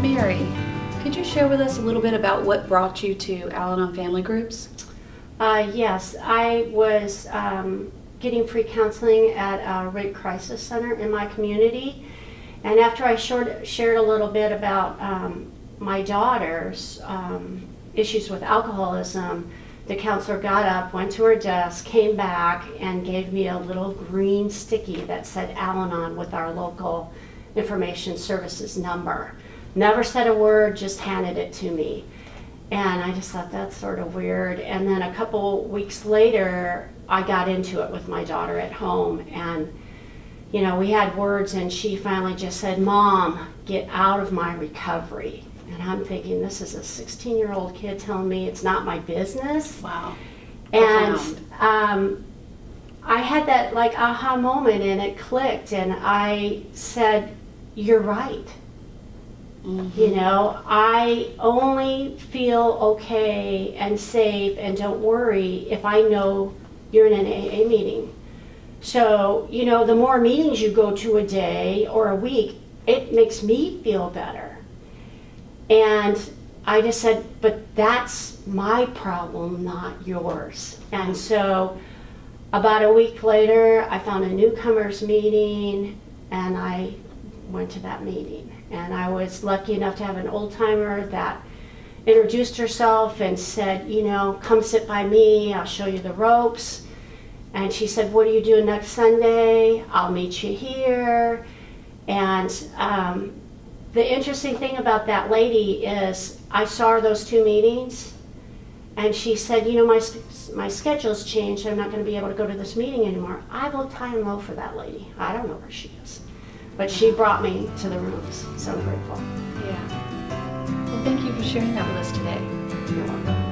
Mary, could you share with us a little bit about what brought you to Al-Anon Family Groups? Yes, I was getting free counseling at a rape crisis center in my community. And after I shared a little bit about my daughter's issues with alcoholism, the counselor got up, went to her desk, came back, and gave me a little green sticky that said Al-Anon with our local information services number. Never said a word, just handed it to me. And I just thought that's sort of weird. And then a couple weeks later, I got into it with my daughter at home. And, you know, we had words, and she finally just said, "Mom, get out of my recovery." And I'm thinking, this is a 16-year-old kid telling me it's not my business. Wow. And Profound. I had that like aha moment, and it clicked. And I said, "You're right." You know, I only feel okay and safe and don't worry if I know you're in an AA meeting. So, you know, the more meetings you go to a day or a week, it makes me feel better. And I just said, but that's my problem, not yours. And so about a week later, I found a newcomers meeting, and I went to that meeting. And I was lucky enough to have an old timer that introduced herself and said, you know, "Come sit by me, I'll show you the ropes." And she said, "What are you doing next Sunday? I'll meet you here." And the interesting thing about that lady is I saw her those 2 meetings, and she said, "You know, my schedule's changed. I'm not going to be able to go to this meeting anymore." I looked high and low for that lady. I don't know where she is. But she brought me to the rooms, so I'm grateful. Yeah. Well, thank you for sharing that with us today. You're welcome.